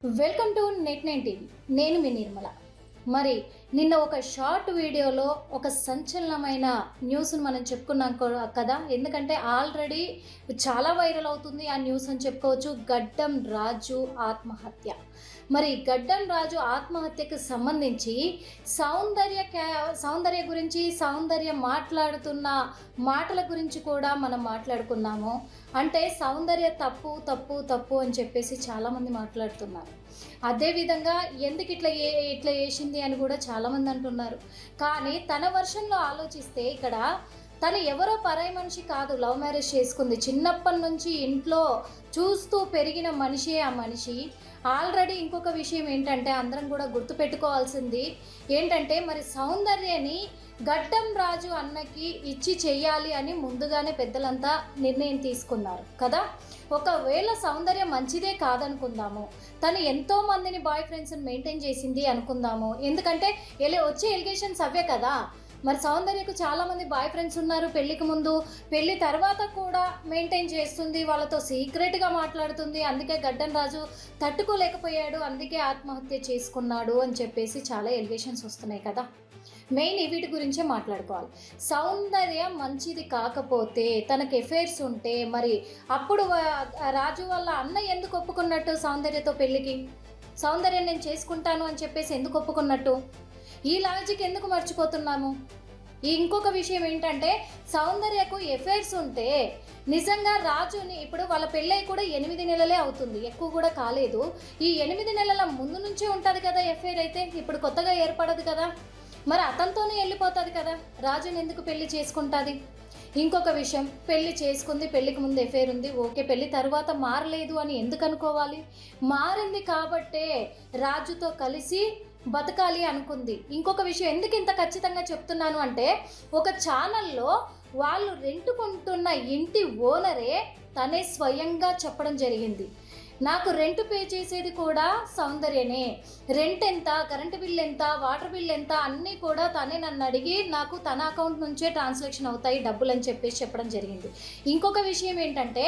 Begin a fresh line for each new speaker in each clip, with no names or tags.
Welcome to net nine TV. నేను మీ నిర్మల. మరి నిన్న ఒక షార్ట్ వీడియోలో ఒక సంచలనమైన న్యూస్ను మనం చెప్పుకున్నాం కదా. ఎందుకంటే ఆల్రెడీ చాలా వైరల్ అవుతుంది ఆ న్యూస్ అని చెప్పుకోవచ్చు. గడ్డం రాజు ఆత్మహత్య. మరి గడ్డం రాజు ఆత్మహత్యకు సంబంధించి సౌందర్య గురించి, సౌందర్య మాట్లాడుతున్న మాటల గురించి కూడా మనం మాట్లాడుకున్నాము. అంటే సౌందర్య తప్పు తప్పు తప్పు అని చెప్పేసి చాలామంది మాట్లాడుతున్నారు. అదేవిధంగా ఎందుకు ఇట్లా చేసింది అని కూడా చాలామంది అంటున్నారు. కానీ తన వర్షన్లో ఆలోచిస్తే ఇక్కడ తను ఎవరో పరాయి మనిషి కాదు, లవ్ మ్యారేజ్ చేసుకుంది. చిన్నప్పటి నుంచి ఇంట్లో చూస్తూ పెరిగిన మనిషే ఆ మనిషి. ఆల్రెడీ ఇంకొక విషయం ఏంటంటే అందరం కూడా గుర్తుపెట్టుకోవాల్సింది ఏంటంటే, మరి సౌందర్యని గడ్డం రాజు అన్నకి ఇచ్చి చెయ్యాలి అని ముందుగానే పెద్దలంతా నిర్ణయం తీసుకున్నారు కదా. ఒకవేళ సౌందర్య మంచిదే కాదనుకుందాము, తను ఎంతో మందిని బాయ్ ఫ్రెండ్స్ని మెయింటైన్ చేసింది అనుకుందాము. ఎందుకంటే వచ్చే ఎలిగేషన్స్ అవే కదా. మరి సౌందర్యకు చాలామంది బాయ్ ఫ్రెండ్స్ ఉన్నారు. పెళ్ళికి ముందు, పెళ్ళి తర్వాత కూడా మెయింటైన్ చేస్తుంది, వాళ్ళతో సీక్రెట్గా మాట్లాడుతుంది. అందుకే గడ్డం రాజు తట్టుకోలేకపోయాడు, అందుకే ఆత్మహత్య చేసుకున్నాడు అని చెప్పేసి చాలా ఎలిగేషన్స్ వస్తున్నాయి కదా. మెయిన్ వీటి గురించే మాట్లాడుకోవాలి. సౌందర్య మంచిది కాకపోతే, తనకు ఎఫైర్స్ ఉంటే, మరి అప్పుడు రాజు వాళ్ళ అన్న ఎందుకు ఒప్పుకున్నట్టు సౌందర్యతో పెళ్ళికి? సౌందర్యం నేను చేసుకుంటాను అని చెప్పేసి ఎందుకు ఒప్పుకున్నట్టు? ఈ లాజిక్ ఎందుకు మర్చిపోతున్నాము? ఇంకొక విషయం ఏంటంటే, సౌందర్యకు ఎఫైర్స్ ఉంటే నిజంగా రాజుని, ఇప్పుడు వాళ్ళ పెళ్ళై కూడా 8 నెలలే అవుతుంది, ఎక్కువ కూడా కాలేదు. ఈ 8 నెలల ముందు నుంచే ఉంటుంది కదా ఎఫైర్. అయితే ఇప్పుడు కొత్తగా ఏర్పడదు కదా. మరి అతనితోనే వెళ్ళిపోతుంది కదా. రాజుని ఎందుకు పెళ్లి చేసుకుంటుంది? ఇంకొక విషయం, పెళ్లి చేసుకుంది, పెళ్లికి ముందు ఎఫైర్ ఉంది, ఓకే. పెళ్లి తర్వాత మారలేదు అని ఎందుకు అనుకోవాలి? మారింది కాబట్టే రాజుతో కలిసి బతకాలి అనుకుంది. ఇంకొక విషయం ఎందుకు ఇంత ఖచ్చితంగా చెప్తున్నాను అంటే, ఒక ఛానల్లో వాళ్ళు రెంటుకుంటున్న ఇంటి ఓనరే తనే స్వయంగా చెప్పడం జరిగింది, నాకు రెంట్ పే చేసేది కూడా సౌందర్యనే, రెంట్ ఎంత, కరెంటు బిల్ ఎంత, వాటర్ బిల్ ఎంత అన్నీ కూడా తనే నన్ను అడిగి నాకు తన అకౌంట్ నుంచే ట్రాన్సాక్షన్ అవుతాయి డబ్బులు అని చెప్పేసి చెప్పడం జరిగింది. ఇంకొక విషయం ఏంటంటే,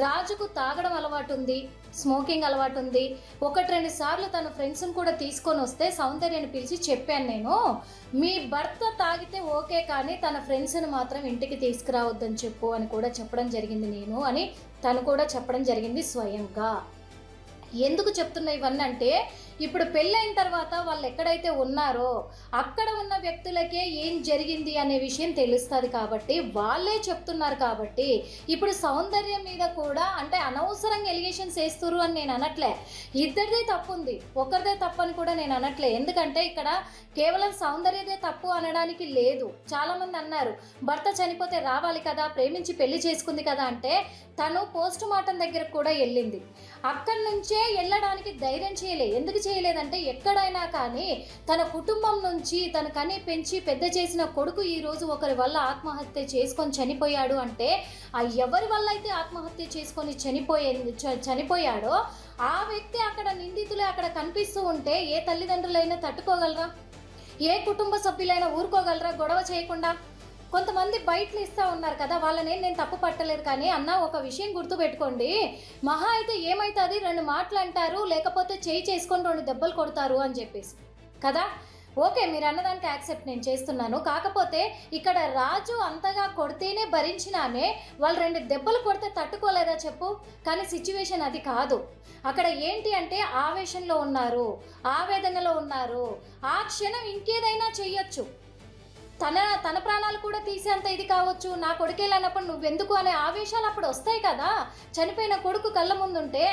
రాజుకు తాగడం అలవాటు ఉంది, స్మోకింగ్ అలవాటు ఉంది. 1-2 సార్లు తన ఫ్రెండ్స్ని కూడా తీసుకొని వస్తే సౌందర్యని పిలిచి చెప్పాను, నేను మీ భర్త తాగితే ఓకే కానీ తన ఫ్రెండ్స్ని మాత్రం ఇంటికి తీసుకురావద్దని చెప్పు అని కూడా చెప్పడం జరిగింది నేను అని తను కూడా చెప్పడం జరిగింది స్వయంగా. ఎందుకు చెప్తున్నా ఇవన్నీ అంటే, ఇప్పుడు పెళ్ళైన తర్వాత వాళ్ళు ఎక్కడైతే ఉన్నారో అక్కడ ఉన్న వ్యక్తులకే ఏం జరిగింది అనే విషయం తెలుస్తుంది కాబట్టి వాళ్ళే చెప్తున్నారు. కాబట్టి ఇప్పుడు సౌందర్యం మీద కూడా అంటే అనవసరంగా ఎలిగేషన్స్ వేస్తున్నారు అని నేను అనట్లే. ఇద్దరిదే తప్పు ఉంది, ఒకరిదే తప్పు అని కూడా నేను అనట్లే. ఎందుకంటే ఇక్కడ కేవలం సౌందర్యదే తప్పు అనడానికి లేదు. చాలామంది అన్నారు భర్త చనిపోతే రావాలి కదా, ప్రేమించి పెళ్లి చేసుకుంది కదా అంటే, తను పోస్ట్ మార్టం దగ్గర కూడా వెళ్ళింది. అక్కడి నుంచే వెళ్ళడానికి ధైర్యం చేయలేదు. ఎందుకు చేయలేదంటే, ఎక్కడైనా కానీ తన కుటుంబం నుంచి తన కని పెంచి పెద్ద చేసిన కొడుకు ఈరోజు ఒకరి వల్ల ఆత్మహత్య చేసుకొని చనిపోయాడు అంటే, ఆ ఎవరి వల్ల అయితే ఆత్మహత్య చేసుకొని చనిపోయాడో ఆ వ్యక్తి అక్కడ నిందితులే అక్కడ కనిపిస్తూ ఉంటే ఏ తల్లిదండ్రులైనా తట్టుకోగలరా? ఏ కుటుంబ సభ్యులైనా ఊరుకోగలరా గొడవ చేయకుండా? కొంతమంది బయటలు ఇస్తూ ఉన్నారు కదా, వాళ్ళని నేను తప్పు పట్టలేదు. కానీ అన్న ఒక విషయం గుర్తుపెట్టుకోండి, మహా అయితే ఏమవుతుంది 2 మాటలు అంటారు, లేకపోతే చేయి చేసుకొని 2 దెబ్బలు కొడతారు అని చెప్పేసి కదా. ఓకే, మీరు అన్నదానికి యాక్సెప్ట్ నేను చేస్తున్నాను. కాకపోతే ఇక్కడ రాజు అంతగా కొడితేనే భరించినామే, వాళ్ళు 2 దెబ్బలు కొడితే తట్టుకోలేదా చెప్పు? కానీ సిచ్యువేషన్ అది కాదు. అక్కడ ఏంటి అంటే ఆవేశంలో ఉన్నారు, ఆవేదనలో ఉన్నారు. ఆ క్షణం ఇంకేదైనా చెయ్యొచ్చు, తన ప్రాణాలు కూడా తీసేంత ఇది కావచ్చు. నా కొడుకేలన్నప్పుడు నువ్వెందుకు అనే ఆవేశాలు అప్పుడు వస్తాయి కదా, చనిపోయిన కొడుకు కళ్ళ ముందుంటే.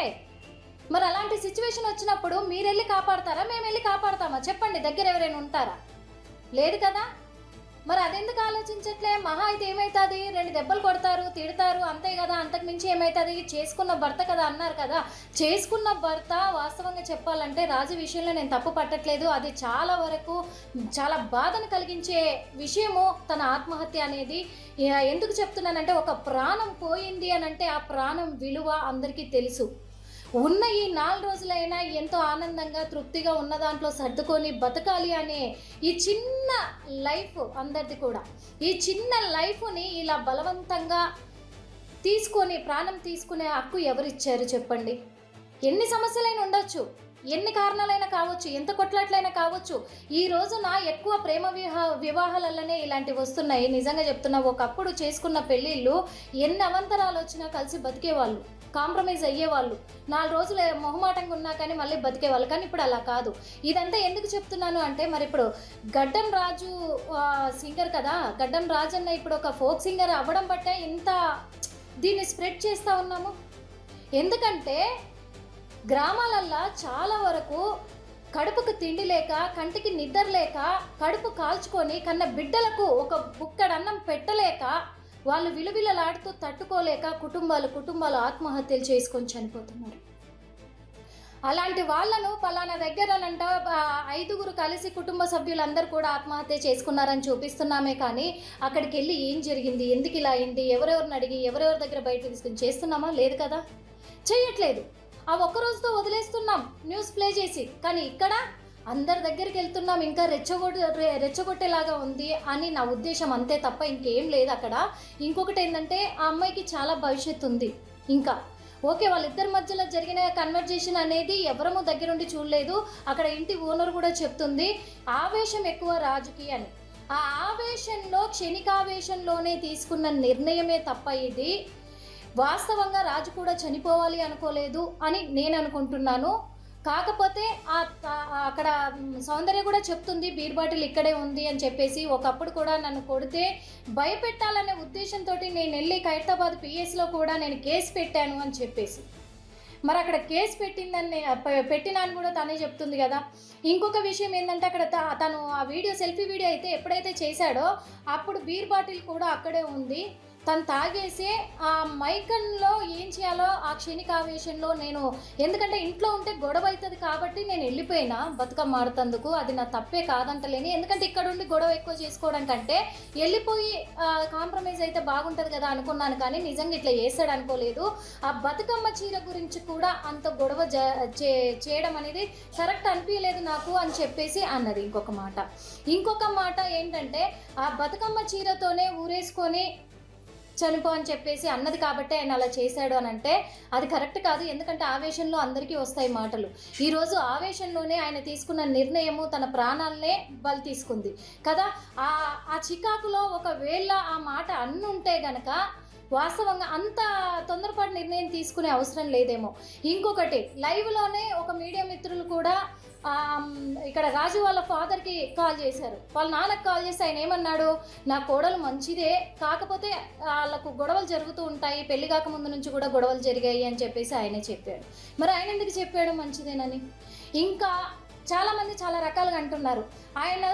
మరి అలాంటి సిచ్యువేషన్ వచ్చినప్పుడు మీరు వెళ్ళి కాపాడతారా, మేము వెళ్ళి కాపాడతామా చెప్పండి? దగ్గర ఎవరైనా ఉంటారా? లేదు కదా. మరి అదెందుకు ఆలోచించట్లే? మహా అయితే ఏమవుతుంది, 2 దెబ్బలు కొడతారు, తిడతారు, అంతే కదా. అంతకు మించి ఏమవుతుంది? చేసుకున్న భర్త కదా అన్నారు కదా. చేసుకున్న భర్త వాస్తవంగా చెప్పాలంటే రాజు విషయంలో నేను తప్పు పట్టట్లేదు. అది చాలా వరకు చాలా బాధను కలిగించే విషయము తన ఆత్మహత్య అనేది. ఎందుకు చెప్తున్నానంటే, ఒక ప్రాణం పోయింది అని అంటే ఆ ప్రాణం విలువ అందరికీ తెలుసు. ఉన్న ఈ 4 రోజులైనా ఎంతో ఆనందంగా తృప్తిగా ఉన్న దాంట్లో సర్దుకొని బతకాలి అనే ఈ చిన్న లైఫ్ అందరిది కూడా. ఈ చిన్న లైఫ్ని ఇలా బలవంతంగా తీసుకొని ప్రాణం తీసుకునే హక్కు ఎవరిచ్చారు చెప్పండి? ఎన్ని సమస్యలైనా ఉండొచ్చు, ఎన్ని కారణాలైనా కావచ్చు, ఎంత కొట్లాట్లైనా కావచ్చు. ఈ రోజున ఎక్కువ ప్రేమ వివాహాలలోనే ఇలాంటివి వస్తున్నాయి. నిజంగా చెప్తున్నా, ఒకప్పుడు చేసుకున్న పెళ్ళిళ్ళు ఎన్ని అవంతరాలు వచ్చినా కలిసి బతికేవాళ్ళు, కాంప్రమైజ్ అయ్యేవాళ్ళు. 4 రోజులు మొహమాటంగా ఉన్నా కానీ మళ్ళీ బతికేవాళ్ళు. కానీ ఇప్పుడు అలా కాదు. ఇదంతా ఎందుకు చెప్తున్నాను అంటే, మరి ఇప్పుడు గడ్డం రాజు సింగర్ కదా, గడ్డం రాజు అన్న ఇప్పుడు ఒక ఫోక్ సింగర్ అవ్వడం బట్టే ఇంత దీన్ని స్ప్రెడ్ చేస్తూ ఉన్నాము. ఎందుకంటే గ్రామాలల్లో చాలా వరకు కడుపుకు తిండి లేక, కంటికి నిద్ర లేక, కడుపు కాల్చుకొని కన్న బిడ్డలకు ఒక బుక్కడు అన్నం పెట్టలేక, వాళ్ళు విలువిలలాడుతూ తట్టుకోలేక కుటుంబాలు ఆత్మహత్యలు చేసుకొని చనిపోతున్నారు. అలాంటి వాళ్ళను పలానా దగ్గరనంట 5గురు కలిసి కుటుంబ సభ్యులందరూ కూడా ఆత్మహత్య చేసుకున్నారని చూపిస్తున్నామే కానీ అక్కడికి వెళ్ళి ఏం జరిగింది, ఎందుకు ఇలా అయింది, ఎవరెవరిని అడిగి ఎవరెవరి దగ్గర బయట తీసుకుని చేస్తున్నామా? లేదు కదా, చేయట్లేదు. ఆ ఒక్కరోజుతో వదిలేస్తున్నాం న్యూస్ ప్లే చేసి. కానీ ఇక్కడ అందరి దగ్గరికి వెళ్తున్నాం, ఇంకా రెచ్చగొట్టేలాగా ఉంది అని నా ఉద్దేశం, అంతే తప్ప ఇంకేం లేదు అక్కడ. ఇంకొకటి ఏంటంటే, ఆ అమ్మాయికి చాలా భవిష్యత్తు ఉంది. ఇంకా ఓకే, వాళ్ళిద్దరి మధ్యలో జరిగిన కన్వర్జేషన్ అనేది ఎవరము దగ్గరుండి చూడలేదు. అక్కడ ఇంటి ఓనర్ కూడా చెప్తుంది ఆవేశం ఎక్కువ రాజుకి అని. ఆ ఆవేశంలో, క్షణికావేశంలోనే తీసుకున్న నిర్ణయమే తప్ప ఇది వాస్తవంగా రాజు కూడా చనిపోవాలి అనుకోలేదు అని నేను అనుకుంటున్నాను. కాకపోతే అక్కడ సౌందర్య కూడా చెప్తుంది బీర్ బాటిల్ ఇక్కడే ఉంది అని చెప్పేసి. ఒకప్పుడు కూడా నన్ను కొడితే భయపెట్టాలనే ఉద్దేశంతో నేను వెళ్ళి ఖైరతాబాద్ పిఎస్లో కూడా నేను కేసు పెట్టాను అని చెప్పేసి. మరి అక్కడ కేసు పెట్టినాను కూడా తనే చెప్తుంది కదా. ఇంకొక విషయం ఏంటంటే, అక్కడ తను ఆ వీడియో, సెల్ఫీ వీడియో అయితే ఎప్పుడైతే చేశాడో అప్పుడు బీర్ బాటిల్ కూడా అక్కడే ఉంది. తను తాగేసే ఆ మైకంలో ఏం చేయాలో ఆ క్షణికావేశంలో నేను, ఎందుకంటే ఇంట్లో ఉంటే గొడవ అవుతుంది కాబట్టి నేను వెళ్ళిపోయినా బతుకమ్మ ఆడుతందుకు. అది నా తప్పే కాదంటలేని, ఎందుకంటే ఇక్కడ ఉండి గొడవ ఎక్కువ చేసుకోవడం కంటే వెళ్ళిపోయి కాంప్రమైజ్ అయితే బాగుంటుంది కదా అనుకున్నాను. కానీ నిజంగా ఇట్లా చేస్తాడు అనుకోలేదు. ఆ బతుకమ్మ చీర గురించి కూడా అంత గొడవ చేయడం అనేది కరెక్ట్ అనిపించలేదు నాకు అని చెప్పేసి అన్నది. ఇంకొక మాట ఏంటంటే, ఆ బతుకమ్మ చీరతోనే ఊరేసుకొని చనిపో అని చెప్పేసి అన్నది కాబట్టి ఆయన అలా చేశాడు అని అంటే అది కరెక్ట్ కాదు. ఎందుకంటే ఆవేశంలో అందరికీ వస్తాయి మాటలు. ఈరోజు ఆవేశంలోనే ఆయన తీసుకున్న నిర్ణయము తన ప్రాణాలనే బలి తీసుకుంది కదా. ఆ చికాకులో ఒకవేళ ఆ మాట అన్నుంటే గనక వాస్తవంగా అంత తొందరపాటు నిర్ణయం తీసుకునే అవసరం లేదేమో. ఇంకొకటి, లైవ్లోనే ఒక మీడియా మిత్రులు కూడా ఇక్కడ రాజు వాళ్ళ ఫాదర్కి కాల్ చేశారు. వాళ్ళ నాన్నకు కాల్ చేసి ఆయన ఏమన్నాడు, నా కోడలు మంచిదే, కాకపోతే వాళ్ళకు గొడవలు జరుగుతూ ఉంటాయి, పెళ్లి కాకముందు నుంచి కూడా గొడవలు జరిగాయి అని చెప్పేసి ఆయనే చెప్పాడు. మరి ఆయన ఎందుకు చెప్పాడు మంచిదేనని? ఇంకా చాలామంది చాలా రకాలుగా అంటున్నారు. ఆయన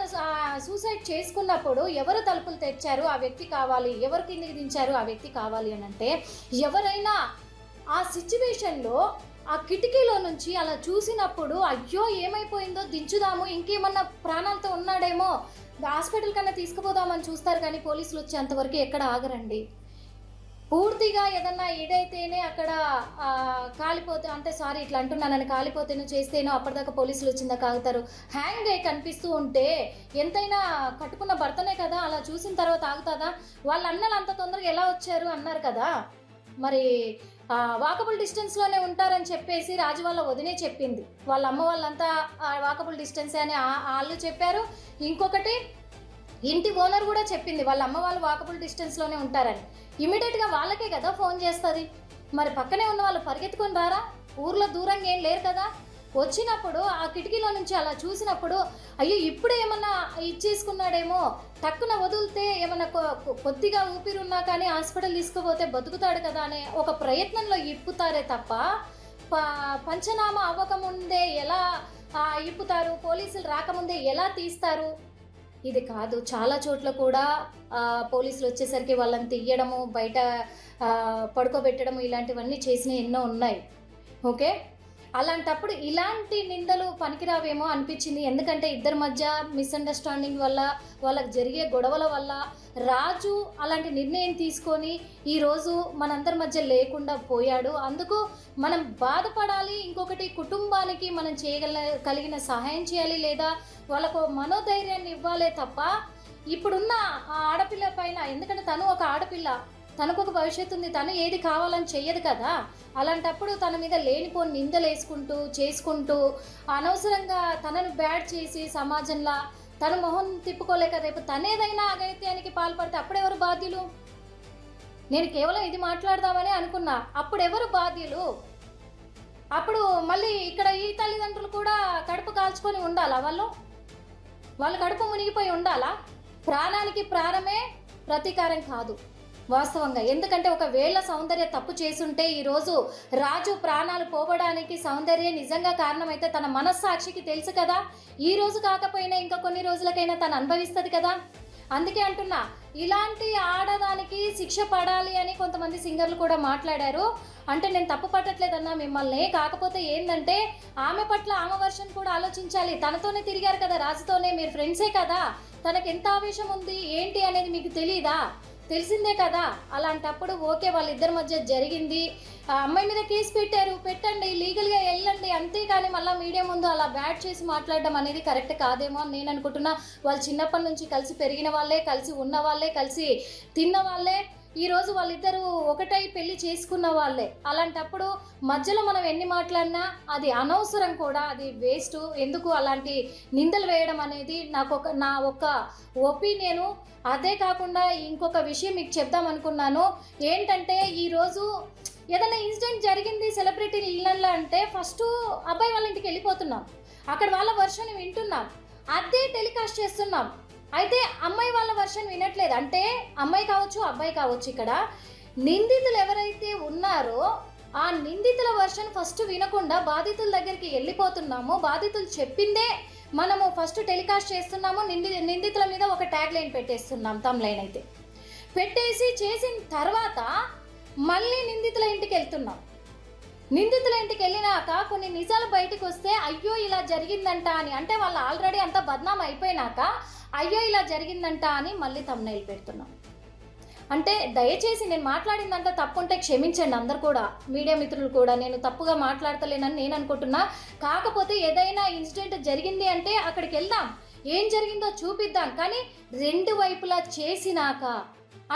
సూసైడ్ చేసుకున్నప్పుడు ఎవరు తలుపులు తెచ్చారు, ఆ వ్యక్తి కావాలి, ఎవరు కిందికి దించారు, ఆ వ్యక్తి కావాలి అని అంటే, ఎవరైనా ఆ సిచ్యువేషన్లో ఆ కిటికీలో నుంచి అలా చూసినప్పుడు అయ్యో ఏమైపోయిందో దించుదాము, ఇంకేమన్నా ప్రాణాలతో ఉన్నాడేమో హాస్పిటల్ కన్నా తీసుకుపోదామని చూస్తారు. కానీ పోలీసులు వచ్చేంతవరకు ఎక్కడ ఆగరండి. పూర్తిగా ఏదన్నా ఏదైతేనే అక్కడ కాలిపోతే, అంటే సారీ ఇట్లా అంటున్నానని, కాలిపోతేనో చేస్తేనో అప్పటిదాకా పోలీసులు వచ్చిందాకా ఆగుతారు. హ్యాంగ్ అయి కనిపిస్తూ ఉంటే ఎంతైనా కట్టుకున్న భర్తనే కదా, అలా చూసిన తర్వాత ఆగుతుందా? వాళ్ళ అన్నలు అంత తొందరగా ఎలా వచ్చారు అన్నారు కదా. మరి వాకబుల్ డిస్టెన్స్లోనే ఉంటారని చెప్పేసి రాజు వాళ్ళ వదినే చెప్పింది. వాళ్ళ అమ్మ వాళ్ళంతా వాకబుల్ డిస్టెన్స్ అని వాళ్ళు చెప్పారు. ఇంకొకటి, ఇంటి ఓనర్ కూడా చెప్పింది వాళ్ళ అమ్మ వాళ్ళు వాకబుల్ డిస్టెన్స్లోనే ఉంటారని. ఇమీడియట్గా వాళ్ళకే కదా ఫోన్ చేస్తుంది. మరి పక్కనే ఉన్న వాళ్ళు పరిగెత్తుకొని రారా? ఊర్లో దూరంగా ఏం లేరు కదా. వచ్చినప్పుడు ఆ కిటికీలో నుంచి అలా చూసినప్పుడు అయ్యో ఇప్పుడే ఏమన్నా ఇచ్చేసుకున్నాడేమో, టక్కున వదిలితే ఏమన్నా కొద్దిగా ఊపిరున్నా కానీ హాస్పిటల్ తీసుకుపోతే బతుకుతాడు కదా అనే ఒక ప్రయత్నంలో ఇప్పుతారే తప్ప పంచనామా అవ్వకముందే ఎలా ఇప్పుతారు, పోలీసులు రాకముందే ఎలా తీస్తారు, ఇది కాదు. చాలా చోట్ల కూడా పోలీసులు వచ్చేసరికి వాళ్ళని తీయడము, బయట పడుకోబెట్టడము, ఇలాంటివన్నీ చేసిన ఎన్నో ఉన్నాయి. ఓకే, అలాంటప్పుడు ఇలాంటి నిందలు పనికిరావేమో అనిపించింది. ఎందుకంటే ఇద్దరి మధ్య మిస్అండర్స్టాండింగ్ వల్ల, వాళ్ళకి జరిగే గొడవల వల్ల రాజు అలాంటి నిర్ణయం తీసుకొని ఈరోజు మనందరి మధ్య లేకుండా పోయాడు. అందుకు మనం బాధపడాలి. ఇంకొకటి, కుటుంబానికి మనం కలిగిన సహాయం చేయాలి, లేదా వాళ్ళకు మనోధైర్యాన్ని ఇవ్వాలే తప్ప ఇప్పుడున్న ఆ ఆడపిల్ల పైన, ఎందుకంటే తను ఒక ఆడపిల్ల, తనకు ఒక భవిష్యత్తు ఉంది, తను ఏది కావాలని చెయ్యదు కదా. అలాంటప్పుడు తన మీద లేనిపోని నిందలు వేసుకుంటూ చేసుకుంటూ అనవసరంగా తనను బ్యాడ్ చేసి సమాజంలో తన మొహం తిప్పుకోలేక రేపు తనేదైనా అఘాయిత్యానికి పాల్పడితే అప్పుడెవరు బాధ్యులు? నేను కేవలం ఇది మాట్లాడదామని అనుకున్నా, అప్పుడెవరు బాధ్యులు? అప్పుడు మళ్ళీ ఇక్కడ ఈ తల్లిదండ్రులు కూడా కడుపు కాల్చుకొని ఉండాలా? వాళ్ళు కడుపు మునిగిపోయి ఉండాలా? ప్రాణానికి ప్రాణమే ప్రతీకారం కాదు వాస్తవంగా. ఎందుకంటే ఒకవేళ సౌందర్య తప్పు చేసుంటే ఈరోజు రాజు ప్రాణాలు పోవడానికి సౌందర్య నిజంగా కారణమైతే తన మనస్సాక్షికి తెలుసు కదా. ఈ రోజు కాకపోయినా ఇంకా కొన్ని రోజులకైనా తను అనుభవిస్తుంది కదా. అందుకే అంటున్నా, ఇలాంటి ఆడదానికి శిక్ష పడాలి అని కొంతమంది సింగర్లు కూడా మాట్లాడారు. అంటే నేను తప్పు పట్టట్లేదన్నా మిమ్మల్ని, కాకపోతే ఏంటంటే ఆమె పట్ల ఆమె వర్షన్ కూడా ఆలోచించాలి. తనతోనే తిరిగారు కదా, రాజుతోనే, మీరు ఫ్రెండ్సే కదా, తనకు ఎంత ఆవేశం ఉంది ఏంటి అనేది మీకు తెలీదా? తెలిసిందే కదా. అలాంటప్పుడు ఓకే, వాళ్ళిద్దరి మధ్య జరిగింది, ఆ అమ్మాయి మీద కేసు పెట్టండి, లీగల్గా వెళ్ళండి, అంతేగాని మళ్ళీ మీడియా ముందు అలా బ్యాడ్ చేసి మాట్లాడడం అనేది కరెక్ట్ కాదేమో అని నేను అనుకుంటున్నా. వాళ్ళు చిన్నప్పటి నుంచి కలిసి పెరిగిన వాళ్ళే, కలిసి ఉన్న వాళ్ళే, కలిసి తిన్న వాళ్ళే, ఈరోజు వాళ్ళిద్దరూ ఒకటై పెళ్లి చేసుకున్న వాళ్ళే. అలాంటప్పుడు మధ్యలో మనం ఎన్ని మాట్లాడినా అది అనవసరం కూడా, అది వేస్ట్. ఎందుకు అలాంటి నిందలు వేయడం అనేది నా ఒక ఒపీనియను. అదే కాకుండా ఇంకొక విషయం మీకు చెప్దాం అనుకున్నాను. ఏంటంటే ఈరోజు ఏదైనా ఇన్సిడెంట్ జరిగింది సెలబ్రిటీ ఇళ్ళల్లో అంటే ఫస్ట్ అబ్బాయి వాళ్ళ ఇంటికి వెళ్ళిపోతున్నాం, అక్కడ వాళ్ళ వర్షన్ వింటున్నాం, అదే టెలికాస్ట్ చేస్తున్నాం. అయితే అమ్మాయి వాళ్ళ వర్షన్ వినట్లేదు. అంటే అమ్మాయి కావచ్చు, అబ్బాయి కావచ్చు, ఇక్కడ నిందితులు ఎవరైతే ఉన్నారో ఆ నిందితుల వర్షన్ ఫస్ట్ వినకుండా బాధితుల దగ్గరికి వెళ్ళిపోతున్నాము. బాధితులు చెప్పిందే మనము ఫస్ట్ టెలికాస్ట్ చేస్తున్నాము. నిందితుల మీద ఒక ట్యాగ్ లైన్ పెట్టేస్తున్నాం, తమ్ లైన్ అయితే పెట్టేసి చేసిన తర్వాత మళ్ళీ నిందితుల ఇంటికి వెళ్తున్నాం. నిందితుల ఇంటికి వెళ్ళినాక కొన్ని నిజాలు బయటకు వస్తే అయ్యో ఇలా జరిగిందంట అని, అంటే వాళ్ళు ఆల్రెడీ అంతా బద్నాం అయిపోయినాక అయ్యో ఇలా జరిగిందంట అని మళ్ళీ థంబ్నెయిల్ పెడుతున్నాం. అంటే దయచేసి నేను మాట్లాడిందంతా తప్పుంటే క్షమించండి అందరు కూడా, మీడియా మిత్రులు కూడా. నేను తప్పుగా మాట్లాడతలేనని నేను అనుకుంటున్నా. కాకపోతే ఏదైనా ఇన్సిడెంట్ జరిగింది అంటే అక్కడికి వెళ్దాం, ఏం జరిగిందో చూపిద్దాం. కానీ రెండు వైపులా చేసినాక,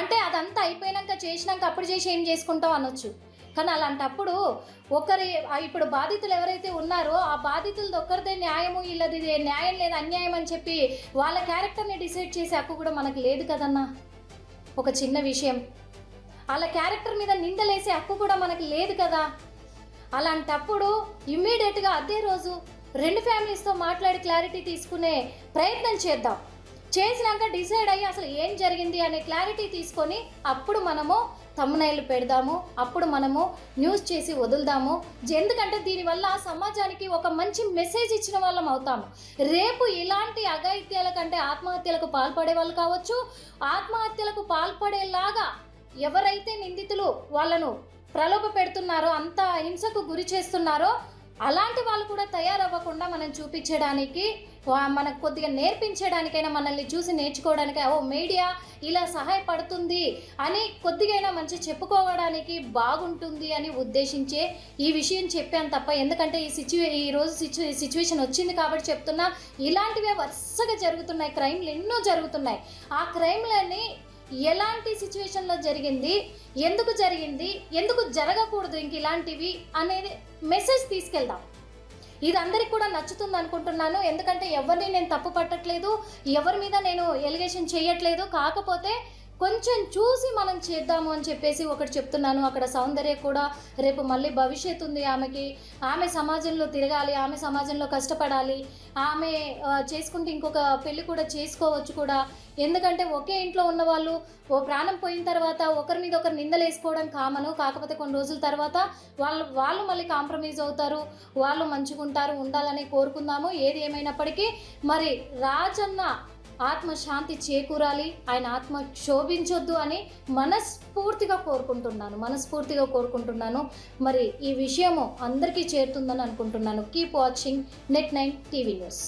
అంటే అదంతా అయిపోయినాక చేసినాక అప్పుడు చేసి ఏం చేసుకుంటాం అనొచ్చు. కానీ అలాంటప్పుడు ఇప్పుడు బాధితులు ఎవరైతే ఉన్నారో ఆ బాధితులది ఒక్కరిదే న్యాయము, వీళ్ళది న్యాయం లేదు అన్యాయం అని చెప్పి వాళ్ళ క్యారెక్టర్ని డిసైడ్ చేసే హక్కు కూడా మనకు లేదు కదన్నా. ఒక చిన్న విషయం, వాళ్ళ క్యారెక్టర్ మీద నిందలేసే హక్కు కూడా మనకు లేదు కదా. అలాంటప్పుడు ఇమ్మీడియట్గా అదే రోజు రెండు ఫ్యామిలీస్తో మాట్లాడి క్లారిటీ తీసుకునే ప్రయత్నం చేద్దాం. చేసినాక డిసైడ్ అయ్యి అసలు ఏం జరిగింది అనే క్లారిటీ తీసుకొని అప్పుడు మనము థంబ్నెయిల్ పెడదాము, అప్పుడు మనము న్యూస్ చేసి వదులుదాము. ఎందుకంటే దీనివల్ల సమాజానికి ఒక మంచి మెసేజ్ ఇచ్చిన వాళ్ళం అవుతాము. రేపు ఇలాంటి అఘాయిత్యాల కంటే ఆత్మహత్యలకు పాల్పడే వాళ్ళు కావచ్చు, ఆత్మహత్యలకు పాల్పడేలాగా ఎవరైతే నిందితులు వాళ్ళను ప్రలోభ పెడుతున్నారో, అంత హింసకు గురి చేస్తున్నారో, అలాంటి వాళ్ళు కూడా తయారవ్వకుండా మనం చూపించడానికి, మనకు కొద్దిగా నేర్పించడానికైనా, మనల్ని చూసి నేర్చుకోవడానికి ఓ మీడియా ఇలా సహాయపడుతుంది అని కొద్దిగైనా మంచి చెప్పుకోవడానికి బాగుంటుంది అని ఉద్దేశించే ఈ విషయం చెప్పాను తప్ప, ఎందుకంటే ఈరోజు సిచ్యువేషన్ వచ్చింది కాబట్టి చెప్తున్నా. ఇలాంటివే వరుసగా జరుగుతున్నాయి, క్రైమ్లు ఎన్నో జరుగుతున్నాయి. ఆ క్రైమ్లన్నీ ఎలాంటి సిచ్యువేషన్లో జరిగింది, ఎందుకు జరగకూడదు ఇంక ఇలాంటివి అనేది మెసేజ్ తీసుకెళ్దాం. ఇది అందరికి కూడా నచ్చుతుంది అనుకుంటున్నాను. ఎందుకంటే ఎవరిని నేను తప్పు పట్టట్లేదు, ఎవరి మీద నేను ఎలిగేషన్ చేయట్లేదు. కాకపోతే కొంచెం చూసి మనం చేద్దాము అని చెప్పేసి ఒకటి చెప్తున్నాను. అక్కడ సౌందర్య కూడా రేపు మళ్ళీ భవిష్యత్తు ఉంది ఆమెకి, ఆమె సమాజంలో తిరగాలి, ఆమె సమాజంలో కష్టపడాలి, ఆమె చేసుకుంటే ఇంకొక పెళ్ళి కూడా చేసుకోవచ్చు కూడా. ఎందుకంటే ఒకే ఇంట్లో ఉన్న వాళ్ళు ఓ ప్రాణం పోయిన తర్వాత ఒకరి మీద ఒకరు నిందలు వేసుకోవడం కామను. కాకపోతే కొన్ని రోజుల తర్వాత వాళ్ళు మళ్ళీ కాంప్రమైజ్ అవుతారు, వాళ్ళు మంచిగుంటారు, ఉండాలని కోరుకుందాము. ఏది ఏమైనప్పటికీ మరి రాజన్న ఆత్మశాంతి చేకూరాలి, ఆయన ఆత్మ క్షోభించొద్దు అని మనస్ఫూర్తిగా కోరుకుంటున్నాను. మరి ఈ విషయము అందరికీ చేరుతుందని అనుకుంటున్నాను. Keep watching Net9 TV news.